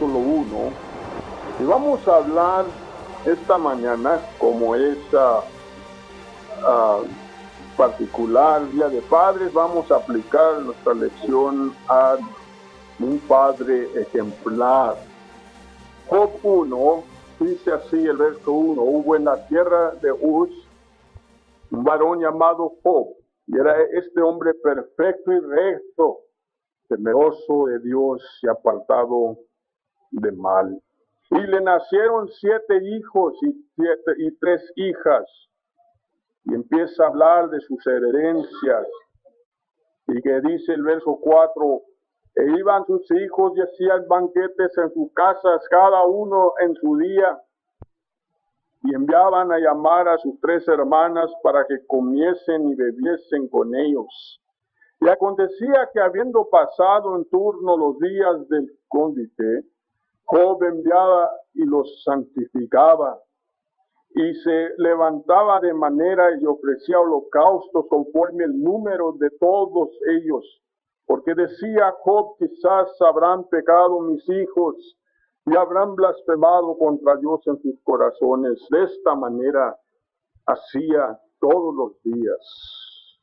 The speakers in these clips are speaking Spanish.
capítulo 1, y vamos a hablar esta mañana, como es particular Día de Padres, vamos a aplicar nuestra lección a un padre ejemplar. Job 1, dice así el verso 1, hubo en la tierra de Uz un varón llamado Job, y era este hombre perfecto y recto, temeroso de Dios y apartado de mal. Y le nacieron 7 hijos y 3 hijas. Y empieza a hablar de sus herencias. Y que dice el verso 4, e iban sus hijos y hacían banquetes en sus casas, cada uno en su día. Y enviaban a llamar a sus 3 hermanas para que comiesen y bebiesen con ellos. Y acontecía que habiendo pasado en turno los días del cónyuge, Job enviaba y los santificaba, y se levantaba de manera y ofrecía holocaustos conforme el número de todos ellos, porque decía Job, quizás habrán pecado mis hijos, y habrán blasfemado contra Dios en sus corazones. De esta manera hacía todos los días.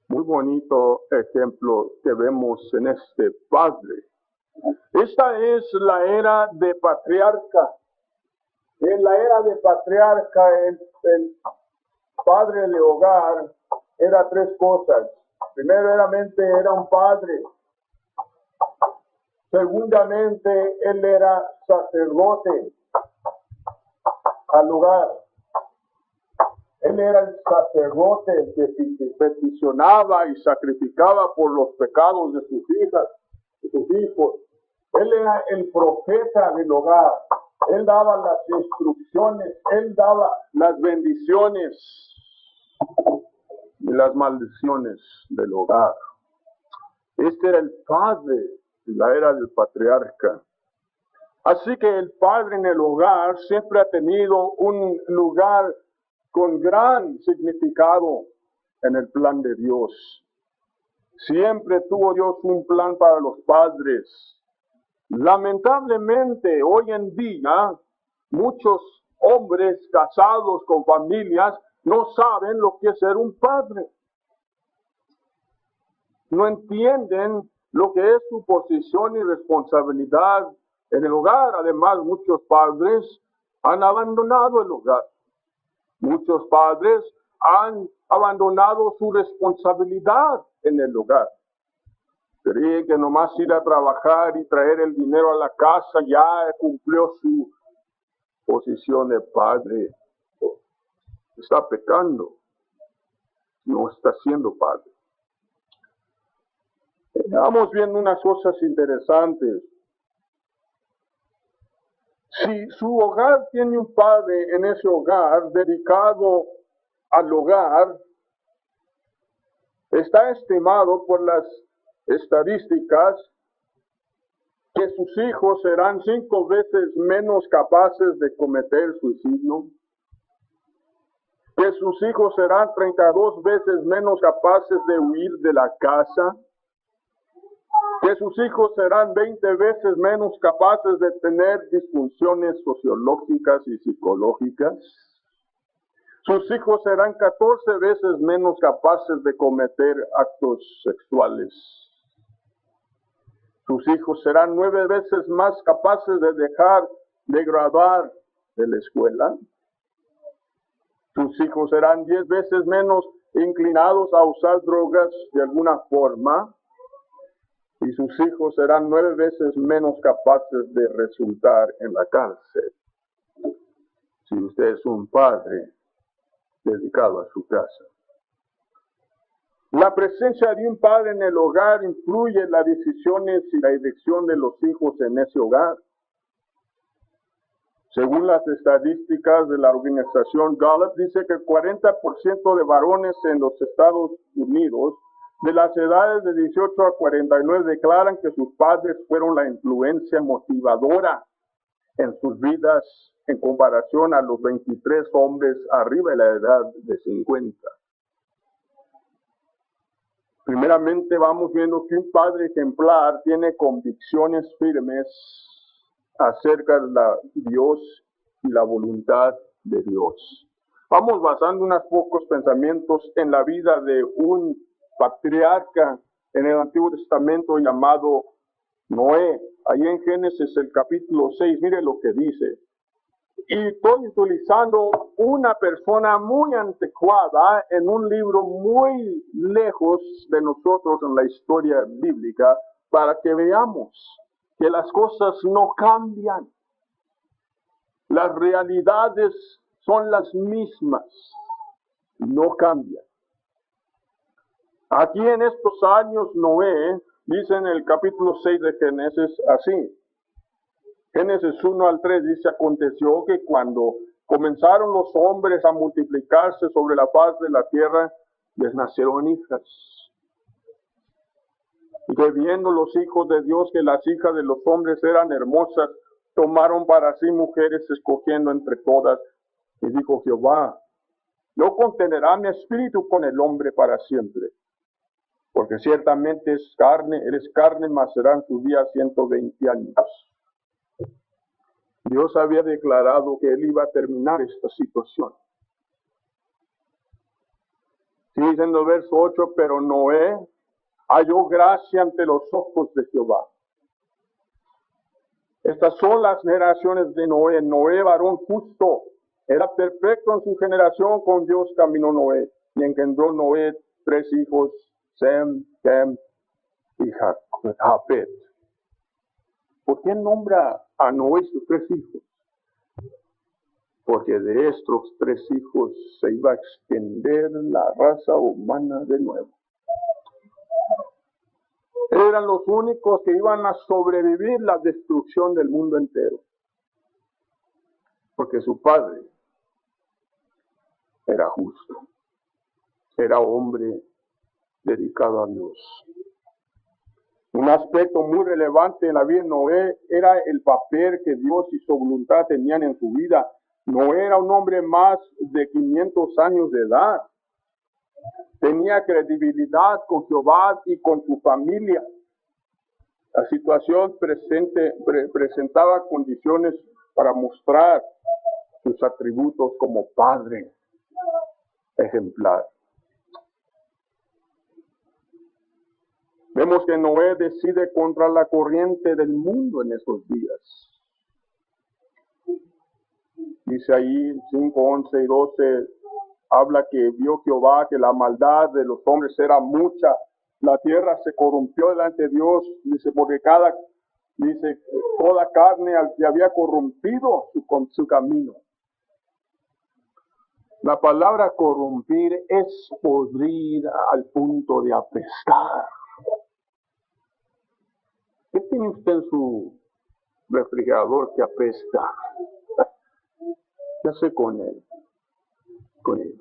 Muy bonito ejemplo que vemos en este padre. Esta es la era de patriarca. En la era de patriarca, el padre de hogar era 3 cosas. Primeramente era un padre. Segundamente, él era sacerdote al hogar. Él era el sacerdote que peticionaba y sacrificaba por los pecados de sus hijas, de sus hijos. Él era el profeta del hogar. Él daba las instrucciones, él daba las bendiciones y las maldiciones del hogar. Este era el padre de la era del patriarca. Así que el padre en el hogar siempre ha tenido un lugar con gran significado en el plan de Dios. Siempre tuvo Dios un plan para los padres. Lamentablemente, hoy en día, muchos hombres casados con familias no saben lo que es ser un padre. No entienden lo que es su posición y responsabilidad en el hogar. Además, muchos padres han abandonado el hogar. Muchos padres han abandonado su responsabilidad en el hogar. Creen que nomás ir a trabajar y traer el dinero a la casa ya cumplió su posición de padre. Está pecando. No está siendo padre. Estamos viendo unas cosas interesantes. Si su hogar tiene un padre en ese hogar dedicado al hogar, está estimado por las estadísticas que sus hijos serán 5 veces menos capaces de cometer suicidio, que sus hijos serán 32 veces menos capaces de huir de la casa, que sus hijos serán 20 veces menos capaces de tener disfunciones sociológicas y psicológicas. Sus hijos serán 14 veces menos capaces de cometer actos sexuales. Sus hijos serán 9 veces más capaces de dejar de graduar de la escuela. Sus hijos serán 10 veces menos inclinados a usar drogas de alguna forma. Y sus hijos serán 9 veces menos capaces de resultar en la cárcel. Si usted es un padre dedicado a su casa. La presencia de un padre en el hogar influye en las decisiones y la dirección de los hijos en ese hogar. Según las estadísticas de la organización Gallup, dice que el 40% de varones en los Estados Unidos de las edades de 18 a 49 declaran que sus padres fueron la influencia motivadora en sus vidas en comparación a los 23 hombres arriba de la edad de 50. Primeramente vamos viendo que un padre ejemplar tiene convicciones firmes acerca de Dios y la voluntad de Dios. Vamos basando unos pocos pensamientos en la vida de un patriarca en el Antiguo Testamento llamado Noé. Ahí en Génesis el capítulo 6, mire lo que dice. Y estoy utilizando una persona muy anticuada en un libro muy lejos de nosotros en la historia bíblica para que veamos que las cosas no cambian. Las realidades son las mismas, no cambian. Aquí en estos años Noé, dice en el capítulo 6 de Génesis así. Génesis 1 al 3 dice, aconteció que cuando comenzaron los hombres a multiplicarse sobre la faz de la tierra, les nacieron hijas. Y que viendo los hijos de Dios que las hijas de los hombres eran hermosas, tomaron para sí mujeres escogiendo entre todas. Y dijo Jehová, no contenerá mi espíritu con el hombre para siempre, porque ciertamente él es carne, mas serán sus días 120 años. Dios había declarado que Él iba a terminar esta situación. Sigue diciendo el verso 8, pero Noé halló gracia ante los ojos de Jehová. Estas son las generaciones de Noé. Noé, varón justo, era perfecto en su generación, con Dios caminó Noé. Y engendró Noé 3 hijos, Sem, Chem y Japet. ¿Por qué nombra a Noé sus 3 hijos? Porque de estos 3 hijos se iba a extender la raza humana de nuevo. Eran los únicos que iban a sobrevivir la destrucción del mundo entero. Porque su padre era justo, era hombre dedicado a Dios. Un aspecto muy relevante en la vida de Noé era el papel que Dios y su voluntad tenían en su vida. Noé era un hombre más de 500 años de edad. Tenía credibilidad con Jehová y con su familia. La situación presentaba condiciones para mostrar sus atributos como padre ejemplar. Vemos que Noé decide contra la corriente del mundo en esos días. Dice ahí 5, 11 y 12, habla que vio Jehová que la maldad de los hombres era mucha. La tierra se corrompió delante de Dios, dice, porque toda carne se había corrompido su camino. La palabra corrompir es podrir al punto de apestar. ¿Qué tiene usted en su refrigerador que apesta? ¿Qué hace con él? Con él.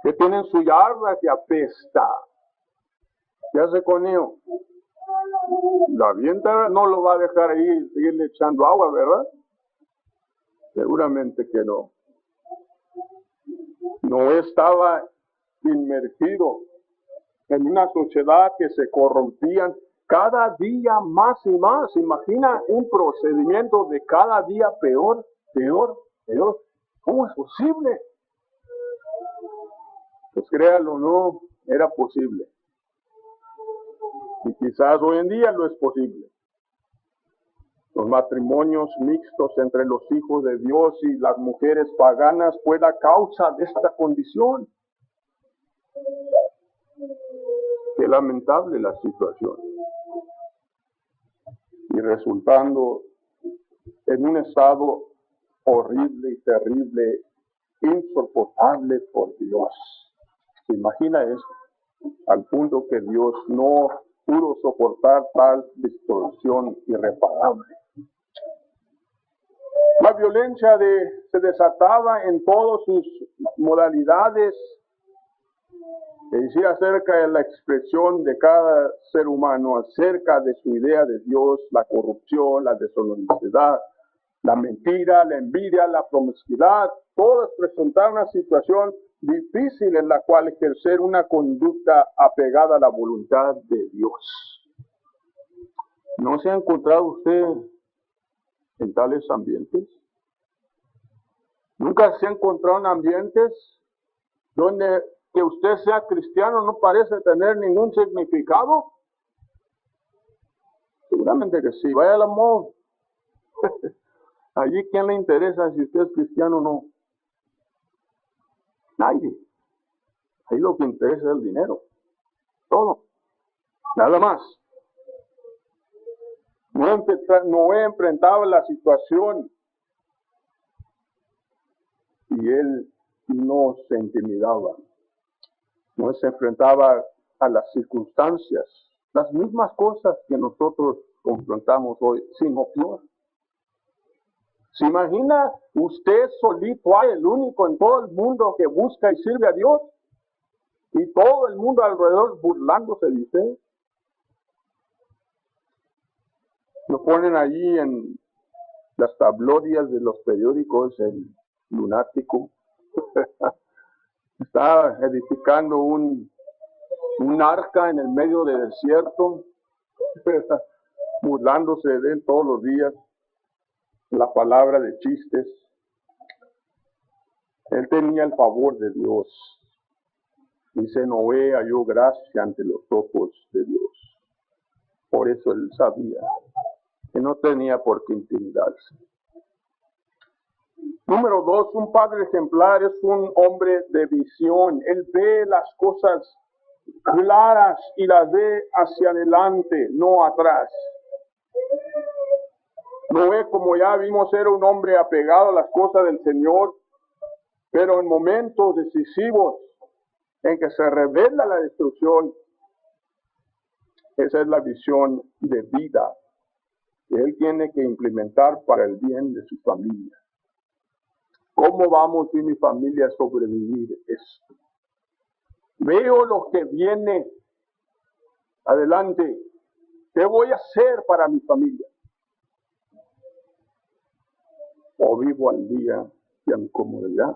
¿Qué tiene en su yarda que apesta? ¿Qué hace con él? La avienta, no lo va a dejar ahí y seguirle echando agua, ¿verdad? Seguramente que no. No estaba inmergido en una sociedad que se corrompían cada día más y más. Imagina un procedimiento de cada día peor, peor, peor. ¿Cómo es posible? Pues créalo o no, era posible. Y quizás hoy en día no es posible. Los matrimonios mixtos entre los hijos de Dios y las mujeres paganas fue la causa de esta condición. Qué lamentable la situación. Y resultando en un estado horrible y terrible, insoportable por Dios. ¿Se imagina eso? Al punto que Dios no pudo soportar tal destrucción irreparable. La violencia se desataba en todas sus modalidades. Decía acerca de la expresión de cada ser humano, acerca de su idea de Dios, la corrupción, la deshonestidad, la mentira, la envidia, la promiscuidad. Todas presentaban una situación difícil en la cual ejercer una conducta apegada a la voluntad de Dios. ¿No se ha encontrado usted en tales ambientes? ¿Nunca se ha encontrado en ambientes donde que usted sea cristiano no parece tener ningún significado? Seguramente que sí. Vaya al amor. Allí, ¿quién le interesa si usted es cristiano o no? Nadie. Ahí lo que interesa es el dinero. Todo. Nada más. Noé enfrentaba la situación y él no se intimidaba. No se enfrentaba a las circunstancias, las mismas cosas que nosotros confrontamos hoy, sino peor. ¿Se imagina usted solito, el único en todo el mundo que busca y sirve a Dios? Y todo el mundo alrededor burlándose de usted. Lo ponen allí en las tablillas de los periódicos, el lunático. Está edificando un arca en el medio del desierto, burlándose de él todos los días. La palabra de chistes. Él tenía el favor de Dios. Dice, Noé halló gracia ante los ojos de Dios. Por eso él sabía que no tenía por qué intimidarse. Número 2, un padre ejemplar es un hombre de visión. Él ve las cosas claras y las ve hacia adelante, no atrás. Noé, como ya vimos, era un hombre apegado a las cosas del Señor, pero en momentos decisivos en que se revela la destrucción, esa es la visión de vida que él tiene que implementar para el bien de su familia. ¿Cómo vamos y mi familia a sobrevivir esto? Veo lo que viene adelante. ¿Qué voy a hacer para mi familia? ¿O vivo al día y en comodidad?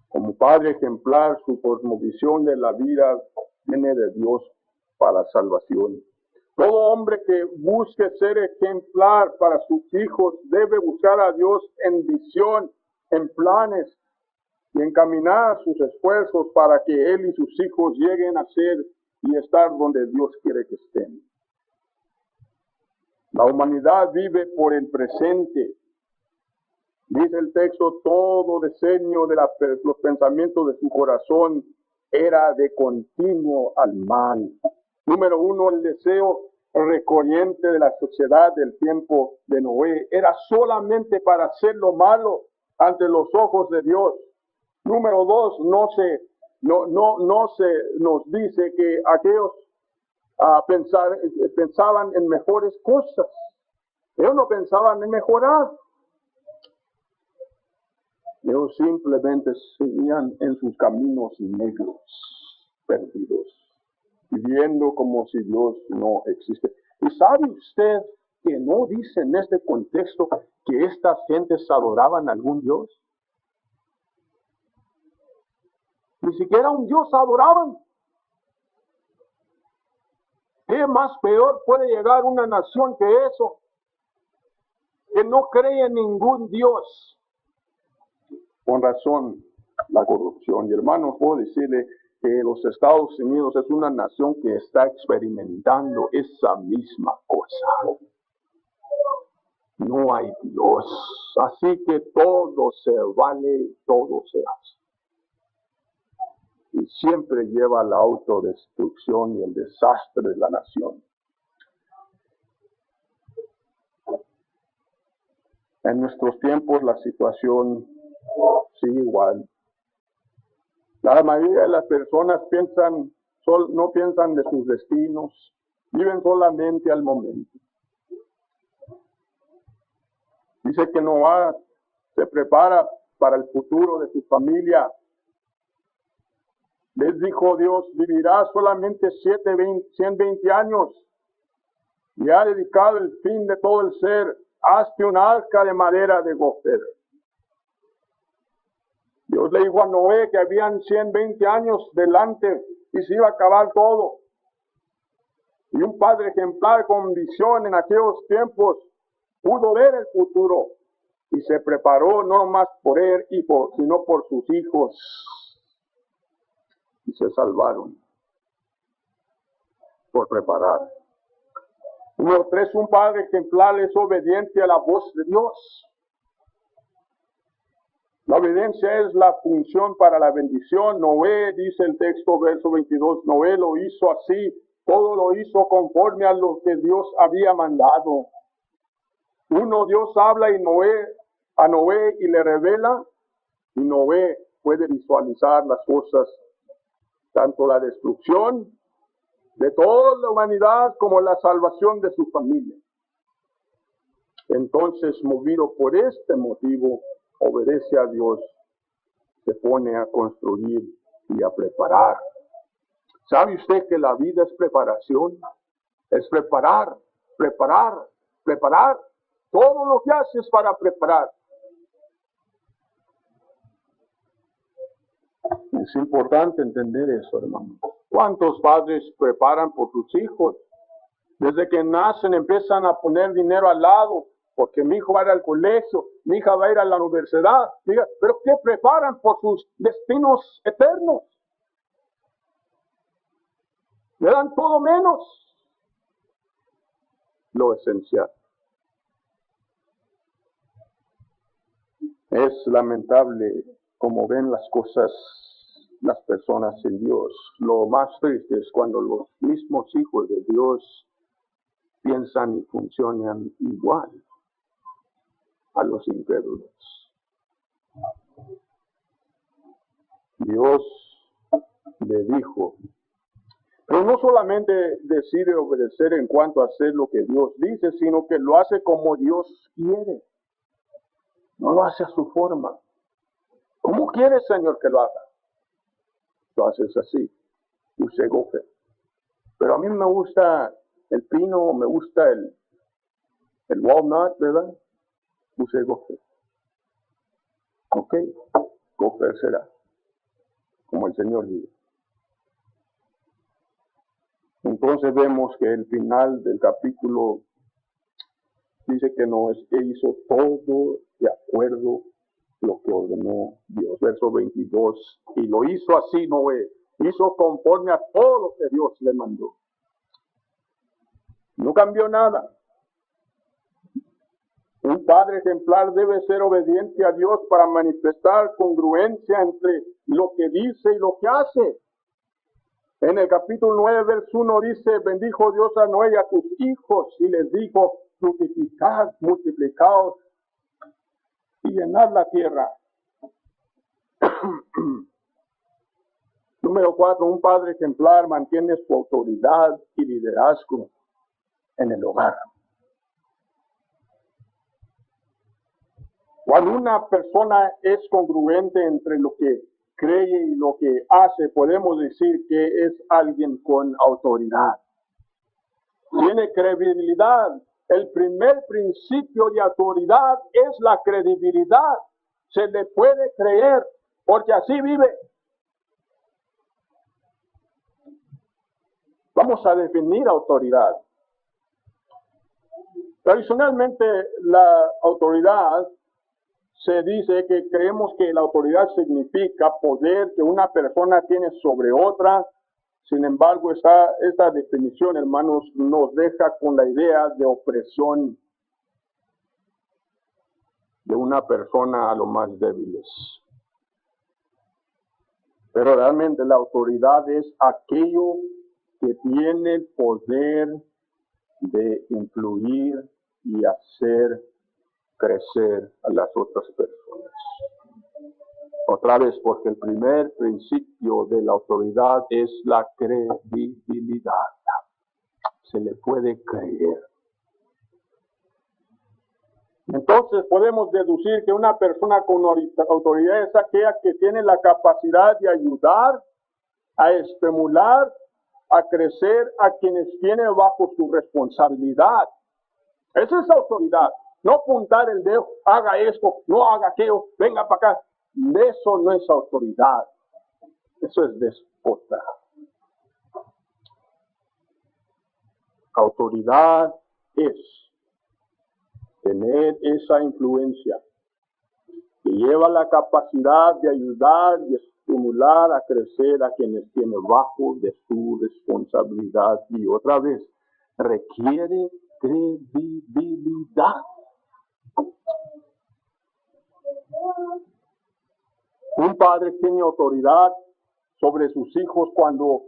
Como padre ejemplar, su cosmovisión de la vida viene de Dios para salvación. Todo hombre que busque ser ejemplar para sus hijos debe buscar a Dios en visión, en planes y encaminar sus esfuerzos para que él y sus hijos lleguen a ser y estar donde Dios quiere que estén. La humanidad vive por el presente. Dice el texto, todo diseño de los pensamientos de su corazón era de continuo al mal. Número 1, el deseo recurrente de la sociedad del tiempo de Noé era solamente para hacer lo malo ante los ojos de Dios. Número 2, no se nos dice que aquellos pensaban en mejores cosas. Ellos no pensaban en mejorar. Ellos simplemente seguían en sus caminos negros, perdidos, viviendo como si Dios no existe. ¿Y sabe usted que no dice en este contexto que estas gentes adoraban a algún Dios? Ni siquiera un Dios adoraban. ¿Qué más peor puede llegar una nación que eso? Que no cree en ningún Dios. Con razón, la corrupción. Y hermanos, puedo decirle que los Estados Unidos es una nación que está experimentando esa misma cosa. No hay Dios. Así que todo se vale, todo se hace. Y siempre lleva a la autodestrucción y el desastre de la nación. En nuestros tiempos la situación sigue igual. La mayoría de las personas no piensan de sus destinos, viven solamente al momento. Dice que Noé se prepara para el futuro de su familia. Les dijo Dios, vivirás solamente 120 años y ha dedicado el fin de todo el ser. Hazte un arca de madera de gofer. Dios le dijo a Noé que habían 120 años delante y se iba a acabar todo. Y un padre ejemplar con visión en aquellos tiempos pudo ver el futuro y se preparó no más por él, sino por sus hijos. Y se salvaron por preparar. Número 3, un padre ejemplar es obediente a la voz de Dios. La obediencia es la función para la bendición. Noé, dice el texto, verso 22, Noé lo hizo así, todo lo hizo conforme a lo que Dios había mandado. Dios habla a Noé y le revela, y Noé puede visualizar las cosas, tanto la destrucción de toda la humanidad como la salvación de su familia. Entonces, movido por este motivo, obedece a Dios, se pone a construir y a preparar. ¿Sabe usted que la vida es preparación? Es preparar. Todo lo que hace es para preparar. Es importante entender eso, hermano. ¿Cuántos padres preparan por sus hijos? Desde que nacen empiezan a poner dinero al lado, porque mi hijo va a ir al colegio, mi hija va a ir a la universidad. Diga, ¿pero qué preparan por sus destinos eternos? Le dan todo menos lo esencial. Es lamentable como ven las cosas las personas sin Dios. Lo más triste es cuando los mismos hijos de Dios piensan y funcionan igual a los incrédulos. Dios le dijo, pero no solamente decide obedecer en cuanto a hacer lo que Dios dice, sino que lo hace como Dios quiere. No lo hace a su forma. ¿Cómo quiere, Señor, que lo haga? Lo haces así. Use gofe. Pero a mí me gusta el pino, me gusta el walnut, ¿verdad? Use gofe. Ok, gofe será. Como el Señor dice. Entonces vemos que el final del capítulo dice que Noé hizo todo de acuerdo a lo que ordenó Dios. Verso 22. Y lo hizo así Noé. Hizo conforme a todo lo que Dios le mandó. No cambió nada. Un padre ejemplar debe ser obediente a Dios para manifestar congruencia entre lo que dice y lo que hace. En el capítulo 9, verso 1 dice, bendijo Dios a Noé y a tus hijos y les dijo, fructificad, multiplicaos y llenad la tierra. Número 4, un padre ejemplar mantiene su autoridad y liderazgo en el hogar. Cuando una persona es congruente entre lo que cree y lo que hace, podemos decir que es alguien con autoridad. Tiene credibilidad. El primer principio de autoridad es la credibilidad. Se le puede creer, porque así vive. Vamos a definir autoridad. Tradicionalmente, la autoridad se dice que creemos que la autoridad significa poder que una persona tiene sobre otra. Sin embargo, esta definición, hermanos, nos deja con la idea de opresión de una persona a los más débiles. Pero realmente la autoridad es aquello que tiene el poder de influir y hacer crecer a las otras personas. Otra vez, porque el primer principio de la autoridad es la credibilidad. Se le puede creer. Entonces podemos deducir que una persona con autoridad es aquella que tiene la capacidad de ayudar, a estimular, a crecer a quienes tiene bajo su responsabilidad. Esa es autoridad. No apuntar el dedo, haga esto, no haga aquello, venga para acá. Eso no es autoridad, eso es déspota. Autoridad es tener esa influencia que lleva la capacidad de ayudar y estimular a crecer a quienes tienen bajo de su responsabilidad. Y otra vez, requiere credibilidad. Un padre tiene autoridad sobre sus hijos cuando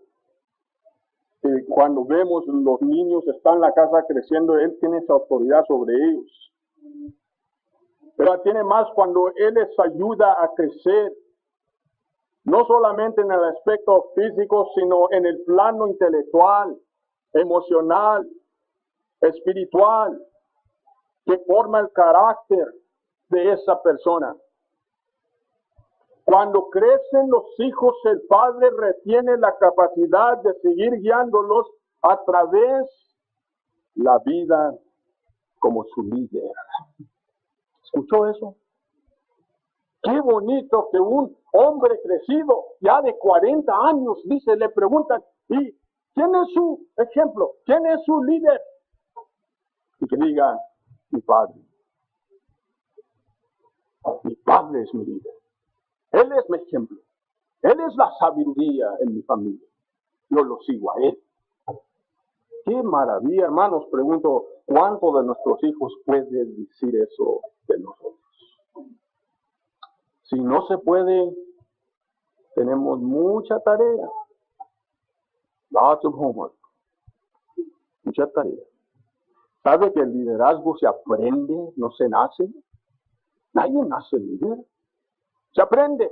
vemos los niños están en la casa creciendo, él tiene esa autoridad sobre ellos. Pero tiene más cuando él les ayuda a crecer, no solamente en el aspecto físico, sino en el plano intelectual, emocional, espiritual, que forma el carácter de esa persona. Cuando crecen los hijos, el padre retiene la capacidad de seguir guiándolos a través de la vida como su líder. ¿Escuchó eso? Qué bonito que un hombre crecido, ya de 40 años, dice, le preguntan, ¿y quién es su ejemplo? ¿Quién es su líder? Y que diga, mi padre. Mi padre es mi líder. Él es mi ejemplo. Él es la sabiduría en mi familia. Yo lo sigo a él. Qué maravilla, hermanos. Pregunto, ¿cuántos de nuestros hijos pueden decir eso de nosotros? Si no se puede, tenemos mucha tarea. Lots of homework. Mucha tarea. ¿Sabe que el liderazgo se aprende, no se nace? Nadie nace líder. Se aprende.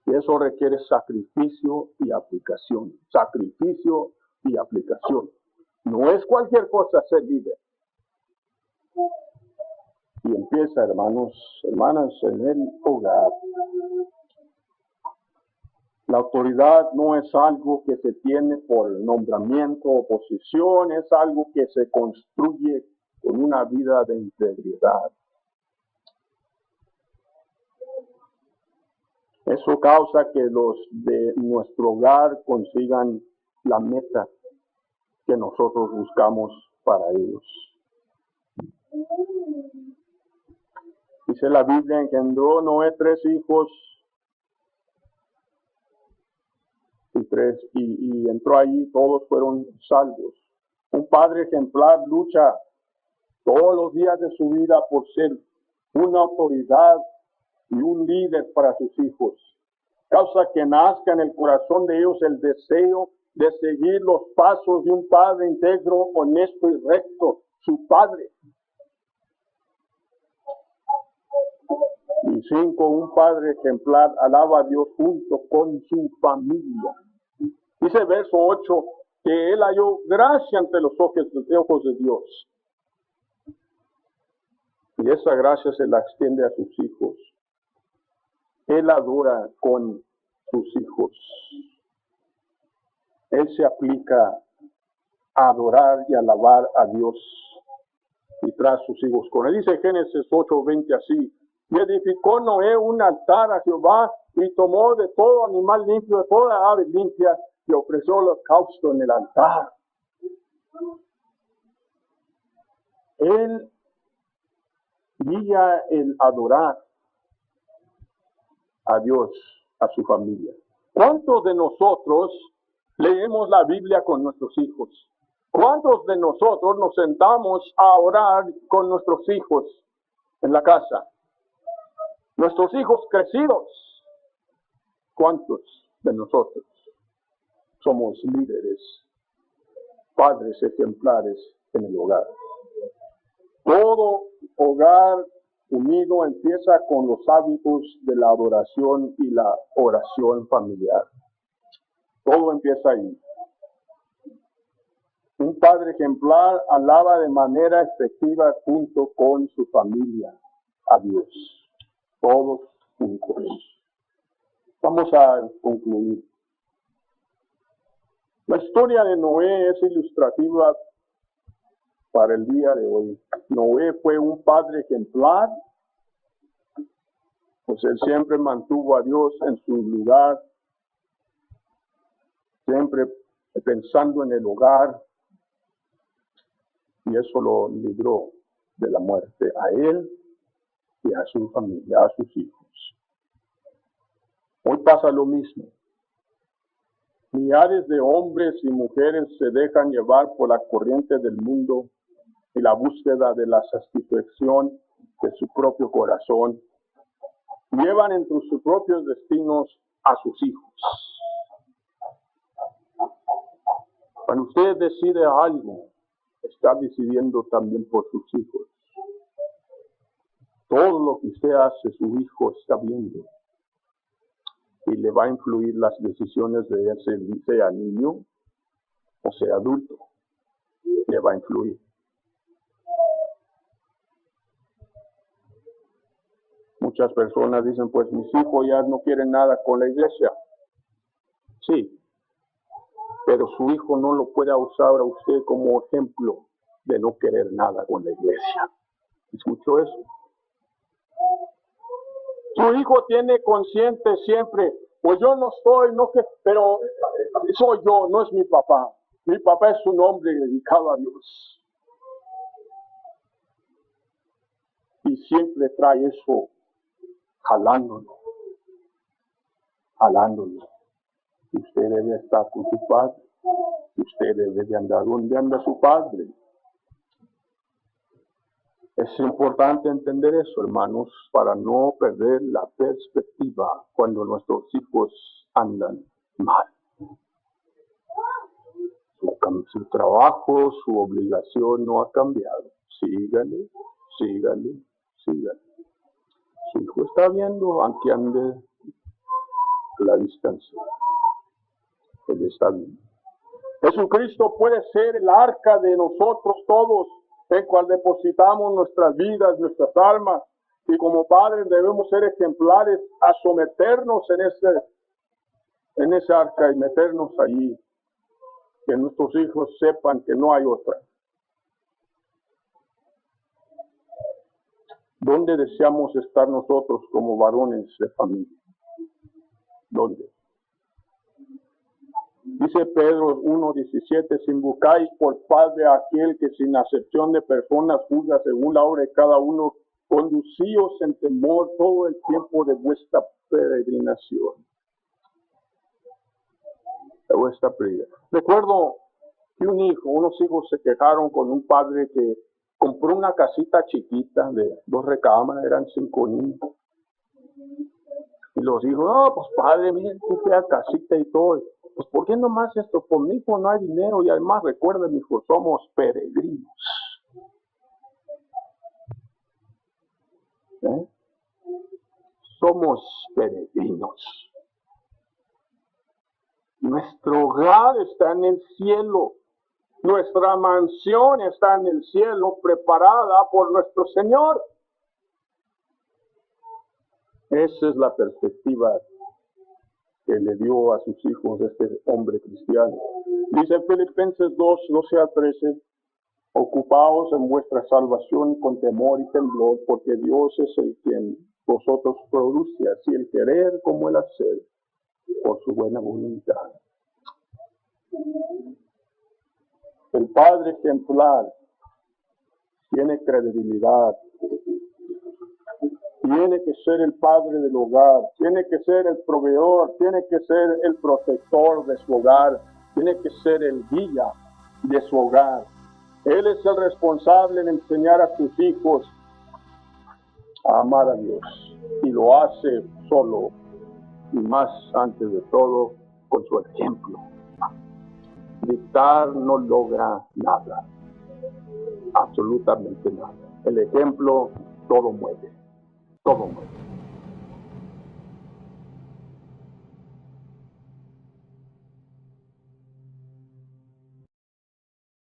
Y eso requiere sacrificio y aplicación. Sacrificio y aplicación. No es cualquier cosa ser líder. Y empieza, hermanos, hermanas, en el hogar. La autoridad no es algo que se tiene por nombramiento o posición, es algo que se construye con una vida de integridad. Eso causa que los de nuestro hogar consigan la meta que nosotros buscamos para ellos. Dice la Biblia, engendró Noé 3 hijos y entró allí, todos fueron salvos. Un padre ejemplar lucha todos los días de su vida por ser una autoridad y un líder para sus hijos. Causa que nazca en el corazón de ellos el deseo de seguir los pasos de un padre íntegro, honesto y recto, su padre. Y 5, un padre ejemplar alaba a Dios junto con su familia. Dice el verso 8, que él halló gracia ante los ojos de Dios. Y esa gracia se la extiende a sus hijos. Él adora con sus hijos. Él se aplica a adorar y alabar a Dios y trae sus hijos con él. Dice Génesis 8:20 así, y edificó Noé un altar a Jehová y tomó de todo animal limpio, de toda ave limpia, y ofreció holocausto en el altar. Él guía el adorar a Dios, a su familia. ¿Cuántos de nosotros leemos la Biblia con nuestros hijos? ¿Cuántos de nosotros nos sentamos a orar con nuestros hijos en la casa? Nuestros hijos crecidos. ¿Cuántos de nosotros somos líderes, padres ejemplares en el hogar? Todo hogar unido empieza con los hábitos de la adoración y la oración familiar. Todo empieza ahí. Un padre ejemplar alaba de manera efectiva junto con su familia a Dios. Todos juntos. Vamos a concluir. La historia de Noé es ilustrativa para el día de hoy. Noé fue un padre ejemplar pues él siempre mantuvo a Dios en su lugar, siempre pensando en el hogar, y eso lo libró de la muerte a él y a su familia, a sus hijos. Hoy pasa lo mismo. Millares de hombres y mujeres se dejan llevar por la corriente del mundo y la búsqueda de la satisfacción de su propio corazón. Llevan entre sus propios destinos a sus hijos. Cuando usted decide algo, está decidiendo también por sus hijos. Todo lo que usted hace, su hijo está viendo. Y le va a influir las decisiones de él, sea niño o sea adulto. Le va a influir. Muchas personas dicen, pues mis hijos ya no quieren nada con la iglesia. Sí, pero su hijo no lo puede usar a usted como ejemplo de no querer nada con la iglesia. ¿Escuchó eso? Su hijo tiene consciente siempre, pues yo no estoy, pero soy yo, no es mi papá. Mi papá es un hombre dedicado a Dios. Y siempre trae eso jalándolo. Usted debe estar con su padre. Usted debe de andar donde anda su padre. Es importante entender eso, hermanos, para no perder la perspectiva cuando nuestros hijos andan mal. Su trabajo, su obligación no ha cambiado. Sígale. Su hijo está viendo, aunque ande a la distancia. Él está viendo. Jesucristo puede ser el arca de nosotros todos, en cual depositamos nuestras vidas, nuestras almas, y como padres debemos ser ejemplares a someternos en ese arca y meternos allí, que nuestros hijos sepan que no hay otra. ¿Dónde deseamos estar nosotros como varones de familia? ¿Dónde? Dice Pedro 1:17, si invocáis por Padre a aquel que sin acepción de personas juzga según la obra de cada uno, conducíos en temor todo el tiempo de vuestra peregrinación. Recuerdo que unos hijos se quejaron con un padre que compró una casita chiquita de 2 recámaras, eran 5 niños. Y los hijos, no, pues padre, miren, tú fea casita y todo. Pues ¿por qué nomás esto? Por mi hijo no hay dinero y además recuerden, hijo, somos peregrinos. Somos peregrinos. Nuestro hogar está en el cielo. Nuestra mansión está en el cielo, preparada por nuestro Señor. Esa es la perspectiva que le dio a sus hijos este hombre cristiano. Dice Filipenses 2:12-13, ocupaos en vuestra salvación con temor y temblor, porque Dios es el quien vosotros produce, así el querer como el hacer, por su buena voluntad. El Padre Ejemplar tiene credibilidad. Tiene que ser el padre del hogar, tiene que ser el proveedor, tiene que ser el protector de su hogar, tiene que ser el guía de su hogar. Él es el responsable en enseñar a sus hijos a amar a Dios. Y lo hace solo y más antes de todo con su ejemplo. Dictar no logra nada, absolutamente nada. El ejemplo todo mueve. Todo mundo.